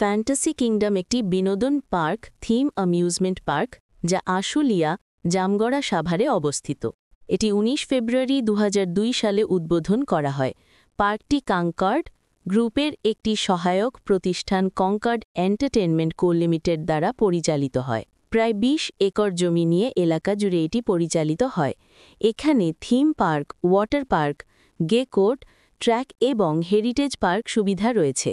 Fantasy kingdom একটি বিনোদন park theme amusement park যা আশুলিয়া জামগড়া সাভারে অবস্থিত। এটি ১৯ ফেব্রুয়ারি ২০০২ সালে উদ্বোধন করা হয়। পার্কটি কনকর্ড গ্রুপের একটি সহায়ক প্রতিষ্ঠান কনকর্ড এন্টারটেইনমেন্ট কো লিমিটেড দ্বারা পরিচালিত হয়। প্রায় ২০ একর জমি নিয়ে এলাকা জুড়ে এটি পরিচালিত হয়। এখানে থিম পার্ক, ওয়াটার পার্ক, গে কোর্ট, ট্র্যাক এবং হেরিটেজ পার্ক সুবিধা রয়েছে।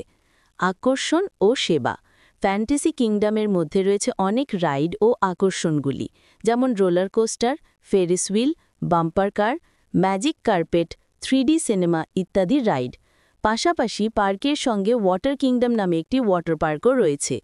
আকর্ষণ ও সেবা। ফ্যান্টাসি কিংডমের মধ্যে রয়েছে অনেক রাইড ও আকর্ষণগুলি, যেমন roller coaster, Ferris wheel, bumper কার, ম্যাজিক কার্পেট, 3D সিনেমা ইত্যাদি রাইড। পাশাপাশি পার্কের সঙ্গে ওয়াটার কিংডম নামে একটি ওয়াটার পার্কও রয়েছে,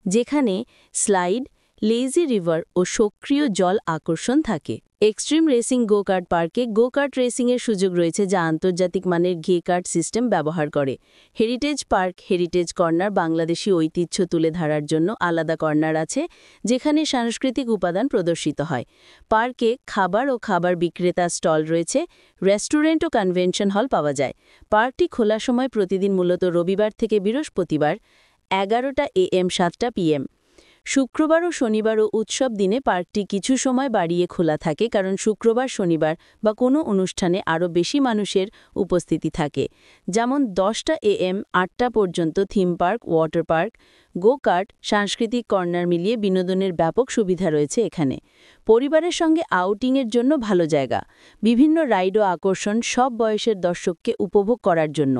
যেখানে স্লাইড, লেজি রিভার ও সক্রিয় জল আকর্ষণ থাকে। এক্সট্রিম রেসিং গো কার্ট পার্কে গো কার্ট রেসিংয়ের সুযোগ রয়েছে, যা আন্তর্জাতিক মানের গে কার্ট সিস্টেম ব্যবহার করে। Heritage park heritage corner Bangladeshi ঐতিহ্য তুলে ধরার জন্য আলাদা কর্নার আছে, যেখানে সাংস্কৃতিক উপাদান প্রদর্শিত হয়। পার্কে খাবার ও খাবার বিক্রেতা স্টল রয়েছে। রেস্টুরেন্ট ও কনভেনশন হল পাওয়া যায়। পার্কটি খোলার সময় প্রতিদিন মূলত রবিবার থেকে বৃহস্পতিবার 11টা AM 7টা PM। শুক্রবার ও শনিবার ও উৎসব দিনে পার্কটি কিছু সময় বাড়িয়ে খোলা থাকে, কারণ শুক্রবার শনিবার বা কোনো অনুষ্ঠানে আরও বেশি মানুষের উপস্থিতি থাকে। যেমন 10টা AM 8টা পর্যন্ত থিম পার্ক, ওয়াটার পার্ক, গো কার্ট, সাংস্কৃতিক কর্নার মিলিয়ে বিনোদনের ব্যাপক সুবিধা রয়েছে এখানে। পরিবারের সঙ্গে আউটিংয়ের জন্য ভালো জায়গা। বিভিন্ন রাইড ও আকর্ষণ সব বয়সের দর্শককে উপভোগ করার জন্য।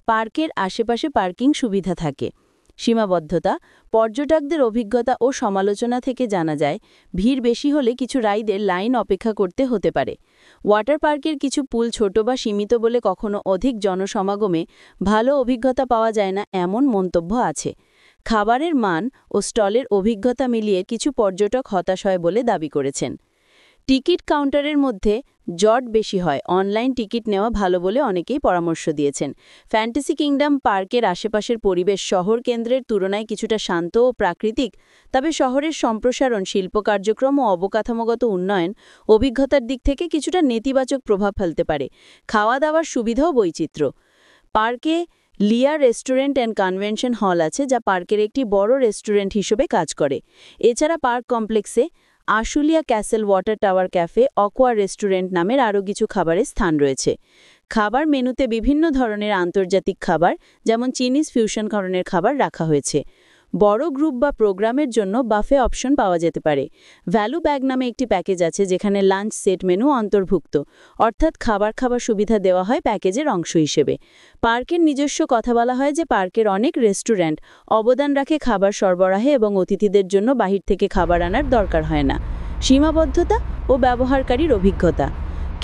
পার্কের আশেপাশে পার্কিং সুবিধা থাকে। সীমাবদ্ধতা। পর্যটকদের অভিজ্ঞতা ও সমালোচনা থেকে জানা যায়, ভিড় বেশি হলে কিছু রাইডের লাইন অপেক্ষা করতে হতে পারে। ওয়াটার পার্কের কিছু পুল ছোট বা সীমিত বলে কখনো অধিক জনসমাগমে ভালো অভিজ্ঞতা পাওয়া যায় না, এমন মন্তব্য আছে। খাবারের মান ও স্টলের অভিজ্ঞতা মিলিয়ে কিছু পর্যটক হতাশ হয় বলে দাবি করেছেন। টিকিট কাউন্টারের মধ্যে জট বেশি হয়, অনলাইন টিকিট নেওয়া ভালো বলে অনেকেই পরামর্শ দিয়েছেন। ফ্যান্টাসি কিংডম পার্কের আশেপাশের পরিবেশ শহর কেন্দ্রের তুলনায় কিছুটা শান্ত ও প্রাকৃতিক, তবে শহরের সম্প্রসারণ, শিল্প কার্যক্রম ও অবকাঠামোগত উন্নয়ন অভিজ্ঞতার দিক থেকে কিছুটা নেতিবাচক প্রভাব ফেলতে পারে। খাওয়া দাওয়ার সুবিধাও বৈচিত্র্য। পার্কে লিয়া রেস্টুরেন্ট অ্যান্ড কনভেনশন হল আছে, যা পার্কের একটি বড় রেস্টুরেন্ট হিসেবে কাজ করে। এছাড়া পার্ক কমপ্লেক্সে Ashulia castle, water tower cafe, অকোয়া restaurant নামের আরও কিছু খাবারের স্থান রয়েছে। খাবার মেনুতে বিভিন্ন ধরনের আন্তর্জাতিক খাবার, যেমন চিনিজ ফিউশন ধরনের খাবার রাখা হয়েছে। বড় গ্রুপ বা প্রোগ্রামের জন্য বাফে অপশন পাওয়া যেতে পারে। ভ্যালু ব্যাগ নামে একটি প্যাকেজ আছে, যেখানে লাঞ্চ সেট মেনু অন্তর্ভুক্ত, অর্থাৎ খাবার সুবিধা দেওয়া হয় প্যাকেজের অংশ হিসেবে। পার্কের নিজস্ব কথা বলা হয় যে পার্কের অনেক রেস্টুরেন্ট অবদান রাখে খাবার সরবরাহে এবং অতিথিদের জন্য বাহির থেকে খাবার আনার দরকার হয় না। সীমাবদ্ধতা ও ব্যবহারকারীর অভিজ্ঞতা।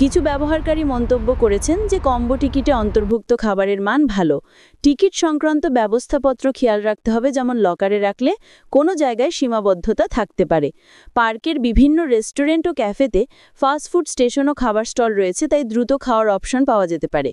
কিছু ব্যবহারকারী মন্তব্য করেছেন যে কম্বো টিকিটে অন্তর্ভুক্ত খাবারের মান ভালো। টিকিট সংক্রান্ত ব্যবস্থাপত্র খেয়াল রাখতে হবে, যেমন লকারে রাখলে কোনো জায়গায় সীমাবদ্ধতা থাকতে পারে। পার্কের বিভিন্ন রেস্টুরেন্ট ও ক্যাফেতে ফাস্টফুড স্টেশন ও খাবার স্টল রয়েছে, তাই দ্রুত খাওয়ার অপশন পাওয়া যেতে পারে।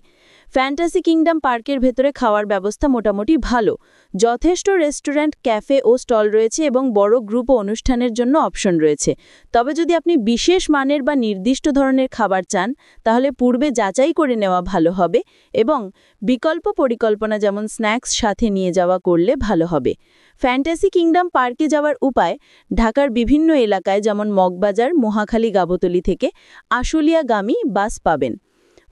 ফ্যান্টাসি কিংডম পার্কের ভেতরে খাওয়ার ব্যবস্থা মোটামুটি ভালো। যথেষ্ট রেস্টুরেন্ট, ক্যাফে ও স্টল রয়েছে এবং বড় গ্রুপ ও অনুষ্ঠানের জন্য অপশন রয়েছে। তবে যদি আপনি বিশেষ মানের বা নির্দিষ্ট ধরনের খাবার চান, তাহলে পূর্বে যাচাই করে নেওয়া ভালো হবে এবং বিকল্প পরিকল্পনা, যেমন স্ন্যাক্স সাথে নিয়ে যাওয়া করলে ভালো হবে। ফ্যান্টাসি কিংডম পার্কে যাওয়ার উপায়। ঢাকার বিভিন্ন এলাকায়, যেমন মগবাজার, মহাখালী, গাবতলী থেকে আশুলিয়াগামী বাস পাবেন।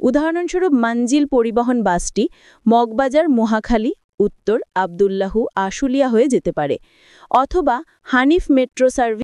উদাহরণস্বরূপ মঞ্জিল পরিবহন বাসটি মগবাজার, মহাখালী, উত্তর আবদুল্লাহ, আশুলিয়া হয়ে যেতে পারে, অথবা হানিফ মেট্রো সার্ভিস